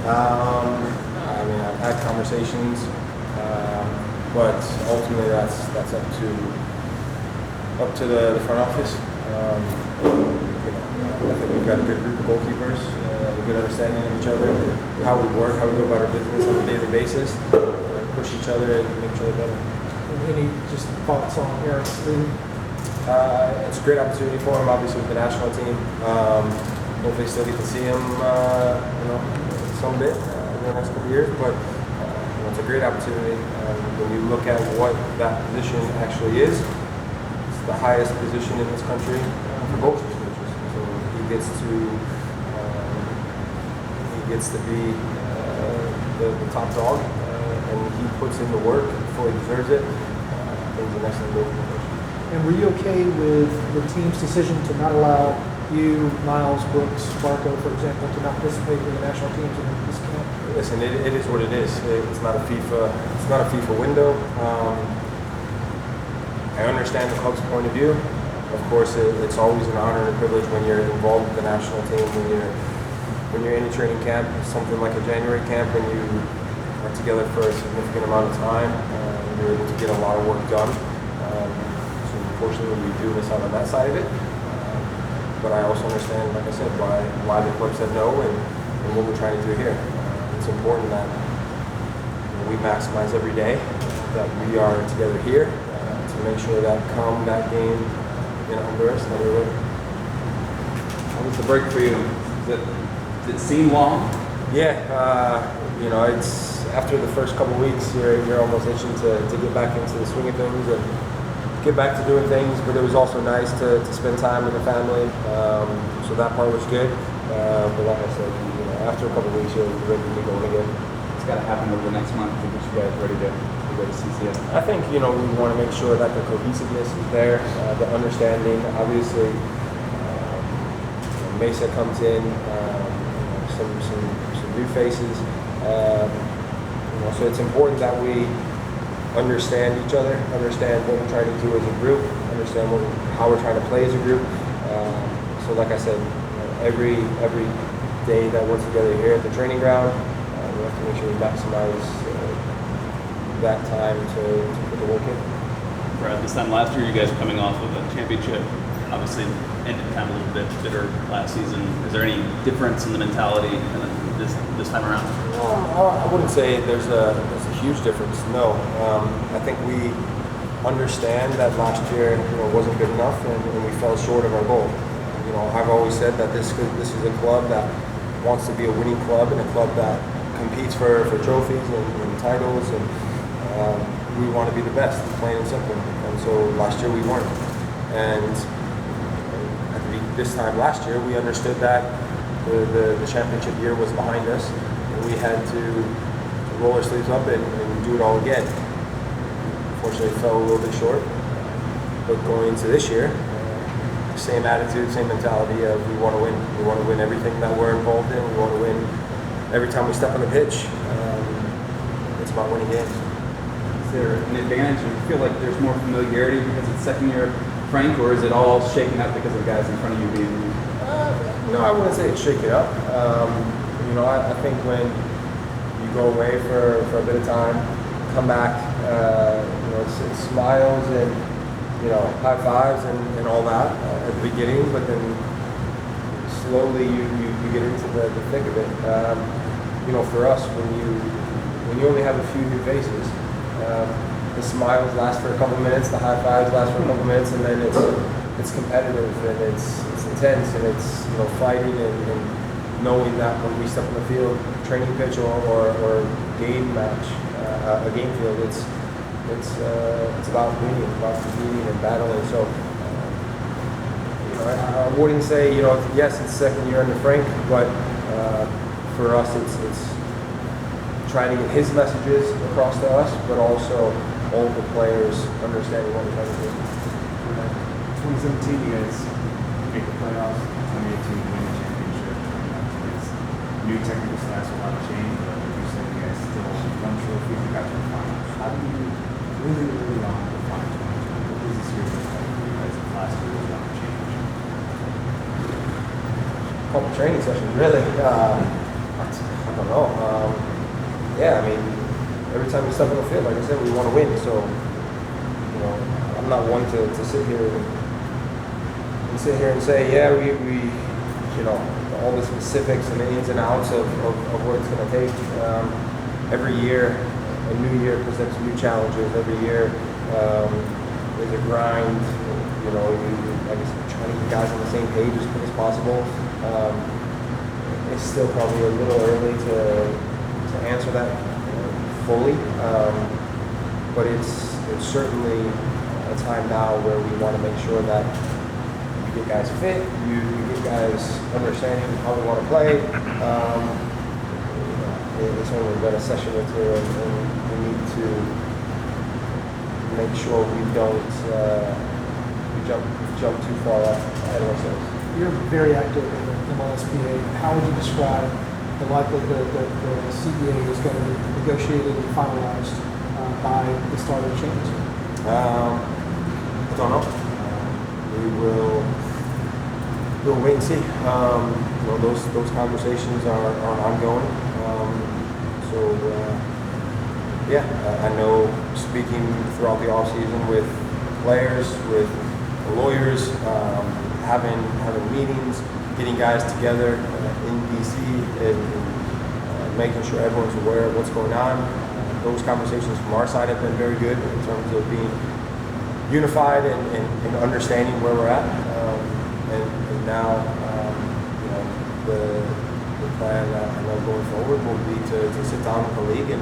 I mean, I've had conversations, but ultimately that's up to the front office. I think we've got a good group of goalkeepers, a good understanding of each other, how we work, how we go about our business on a daily basis, push each other and make each other better. Any just thoughts on Eric's leaving? It's a great opportunity for him, obviously, with the national team. Hopefully still get to see him, some bit in the next couple of years, but it's a great opportunity. When you look at what that position actually is, it's the highest position in this country for goalkeepers. So he gets to be the top dog, and he puts in the work before he deserves it. I think he's an excellent goalkeeper. And were you okay with the team's decision to not allow you, Miles, Brooks, Barco, for example, to not participate in the national teams in this camp? Listen, it is what it is. It's not a FIFA window. I understand the club's point of view. Of course, it's always an honor and a privilege when you're involved with the national team, when you're in a training camp, something like a January camp, when you are together for a significant amount of time, you're able to get a lot of work done. So unfortunately, we do miss out on that side of it. But I also understand, like I said, why the club said no and what we're trying to do here. It's important that we maximize every day, that we are together here to make sure that come that game in Honduras, that we're ready. How was the break for you? Did it seem long? Yeah, it's after the first couple of weeks, you're almost itching to get back into the swing of things and get back to doing things, but it was also nice to spend time with the family, so that part was good. But like I said, after a couple of weeks, you're ready to get going again. It's got to happen over the next month to get you guys ready to go to CCF. I think, we want to make sure that the cohesiveness is there, the understanding. Obviously, Mesa comes in, some new faces. So it's important that we understand each other, understand what we're trying to do as a group, understand how we're trying to play as a group. So like I said, every day that we're together here at the training ground, we have to make sure we maximize that time to put the work in. Brad, this time last year, you guys were coming off of a championship. Obviously, ended kind of a little bit bitter last season. Is there any difference in the mentality this time around? I wouldn't say there's a huge difference. No, I think we understand that last year wasn't good enough, and we fell short of our goal. I've always said that this is a club that wants to be a winning club and a club that competes for trophies and titles, and we want to be the best, plain and simple. And so last year we weren't. And this time last year we understood that the championship year was behind us, and we had to roll our sleeves up and do it all again. Unfortunately, fell a little bit short. But going into this year, same attitude, same mentality of we want to win. We want to win everything that we're involved in. We want to win every time we step on the pitch. It's about winning games. Is there an advantage? Do you feel like there's more familiarity because it's second year Frank, or is it all shaken up because of the guys in front of you being new? No, I wouldn't say it's shaken up. I think when you go away for a bit of time, come back, it's smiles and high fives and all that at the beginning, but then slowly you get into the thick of it. For us, when you only have a few new faces, the smiles last for a couple minutes, the high fives last for a couple minutes, and then it's competitive and it's intense and it's fighting and knowing that when we step on the field, training pitch or game match, a game field, it's about winning, about competing and battling. So I wouldn't say yes, it's second year under Frank, but for us it's trying to get his messages across to us, but also all the players understanding what we're trying to do. 2017, you guys make the playoffs. 2018, win the championship. New technical staffs will have changed, but you said you guys still won trophies and got to the finals. How do you really on the finals? What was this year like for you guys? Last year was on change. Couple training sessions, really. don't know. Yeah, I mean, every time we step on the field, like I said, we want to win. So, you know, I'm not one to sit here and say, yeah, we you know, all the specifics and the ins and outs of what it's going to take. Every year, a new year presents new challenges. Every year, there's a grind. You know, like I said, trying to get guys on the same page as quick as possible. It's still probably a little early to answer that fully, but it's certainly a time now where we want to make sure that you get guys fit, you get guys understanding how we want to play. It's only been a session or two, and we need to make sure we don't jump too far ahead of ourselves. You're very active in the MLSPA. How would you describe the likelihood that the CBA is going to be negotiated and finalized by the start of the changes? I don't know. We'll wait and see. You know, those conversations are ongoing. Yeah, I know speaking throughout the off season with players, with lawyers, having meetings, getting guys together in DC, and making sure everyone's aware of what's going on. Those conversations from our side have been very good in terms of being unified and understanding where we're at. And now, you know, the plan I know going forward will be to sit down with the league and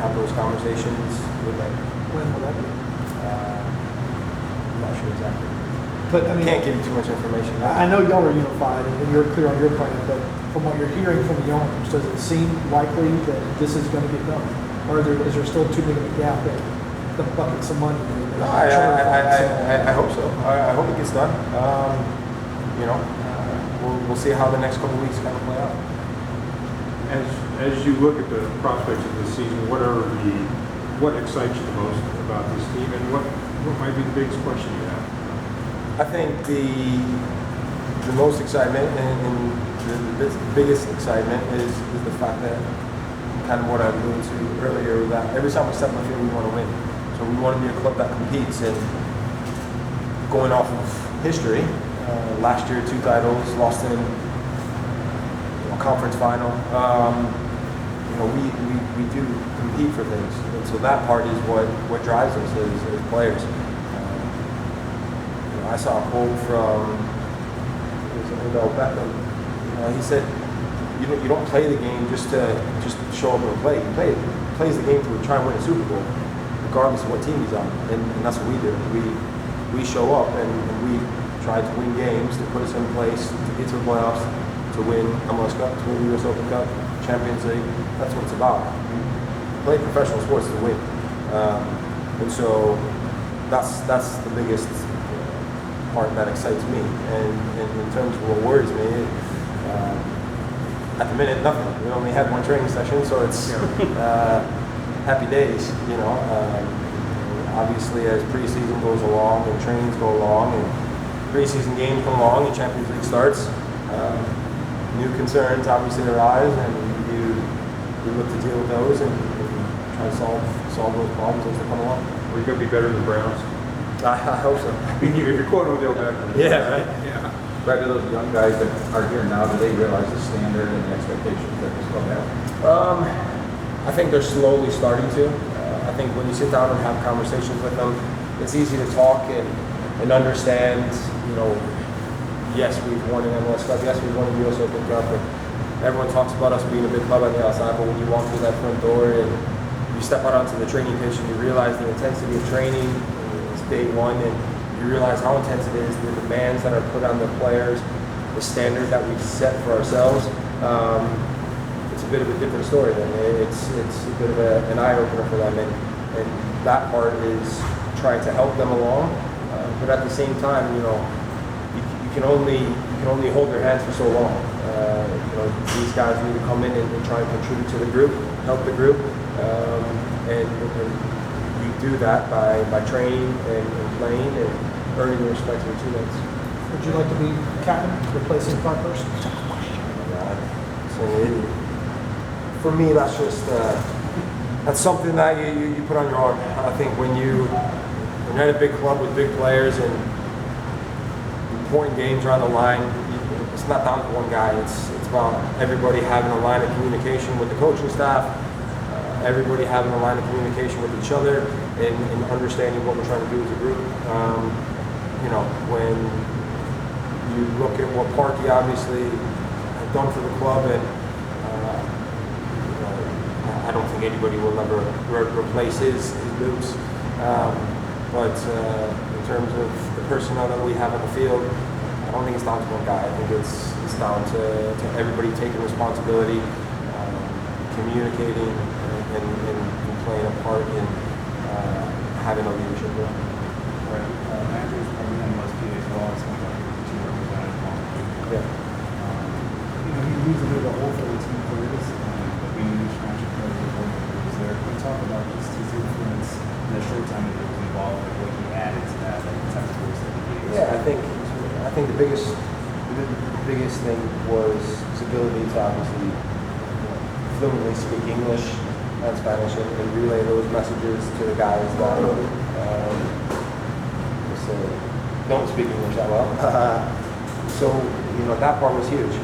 have those conversations with them. When will that be? I'm not sure exactly. But I mean, Can't give you too much information. I know y'all are unified and you're clear on your plan, but from what you're hearing from the owners, does it seem likely that this is going to get done? Or is there still too big of a gap in the buckets of money? No, I hope so. I hope it gets done. You know, we'll see how the next couple of weeks kind of play out. As you look at the prospects of this season, what excites you the most about this team, and what might be the biggest question you have? I think the most excitement and the biggest excitement is the fact that, kind of what I alluded to earlier, that every time we step on the field, we want to win. So we want to be a club that competes. And going off of history, last year 2 titles, lost in a conference final. You know, we do compete for things, and so that part is what drives us as players. You know, I saw a quote from Beckham. He said, "You don't play the game just to show up and play. He plays the game to try and win a Super Bowl, regardless of what team he's on." And that's what we do. We show up and we try to win games to put us in place to get to the playoffs, to win MLS Cup, to win the US Open Cup, Champions League. That's what it's about. We play professional sports to win, and so that's the biggest part that excites me. And in terms of what worries me, at the minute, nothing. We only had 1 training session, so it's happy days. You know, obviously as preseason goes along and trainings go along and preseason games come along and Champions League starts, new concerns obviously arise, and you look to deal with those and try to solve those problems as they come along. Are you going to be better than the Browns? I hope so. If you're quoting Odell Beckham. Yeah, right. Yeah. Brad, do those young guys that are here now, do they realize the standard and the expectations that this club has? I think they're slowly starting to. I think when you sit down and have conversations with them, it's easy to talk and understand, you know, yes, we've won an MLS Cup, yes, we've won a US Open Cup, and everyone talks about us being a big club on the outside, but when you walk through that front door and you step out onto the training pitch and you realize the intensity of training, it's day one, and you realize how intense it is, the demands that are put on the players, the standard that we've set for ourselves. It's a bit of a different story then. It's a bit of an eye-opener for them, and that part is trying to help them along. But at the same time, you know, you can only hold their hands for so long. You know, these guys need to come in and try and contribute to the group, help the group, and you do that by training and playing and earning the respect of your teammates. Would you like to be captain, replacing Clark Hurst? Oh my God, so idiot. for me, that's just that's something that you put on your arm. I think when you're at a big club with big players and important games are on the line, it's not down to one guy. It's about everybody having a line of communication with the coaching staff, everybody having a line of communication with each other, and understanding what we're trying to do as a group. When you look at what Parkey obviously had done for the club, and I don't think anybody will ever replace his boots. But in terms of the personnel that we have on the field, I don't think it's down to one guy. I think it's down to everybody taking responsibility, communicating, and playing a part in having a leadership role. Right. Andrew's probably MLSPA as well. It's kind of like the team represented on the field. Yeah. He leads a bit of the whole for the team players, but being an international player, was there. Can you talk about just his influence in the short time that he was involved, like what he added to that, like the type of course that he gave? Yeah, I think the biggest thing was his ability to obviously fluently speak English and Spanish and relay those messages to the guys that don't speak English that well. So that part was huge.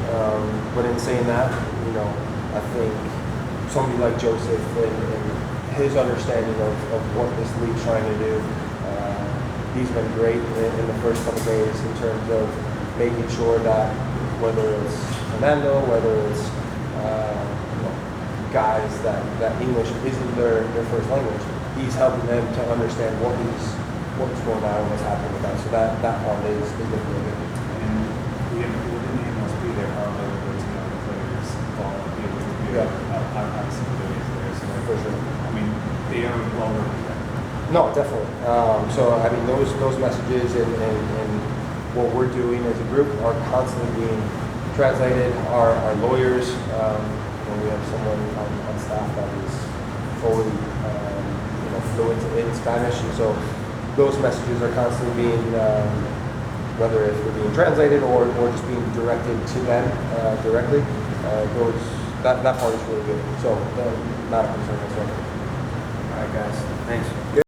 But in saying that, I think somebody like Joseph and his understanding of what this league's trying to do, he's been great in the first couple days in terms of making sure that whether it's Fernando, whether it's guys that English isn't their first language, he's helping them to understand what's going on and what's happening with that. So that part is really good. And within the MLSP, there are other ways to know the players involved, be able to do obviously the ways there. So For sure. I mean, they are well represented. No, definitely. So I mean, those messages and what we're doing as a group are constantly being translated. Our lawyers, we have someone on staff that is fully fluent in Spanish, and so those messages are constantly being, whether if they're being translated or just being directed to them directly. That part is really good. So not a concern whatsoever. All right, guys. Thanks.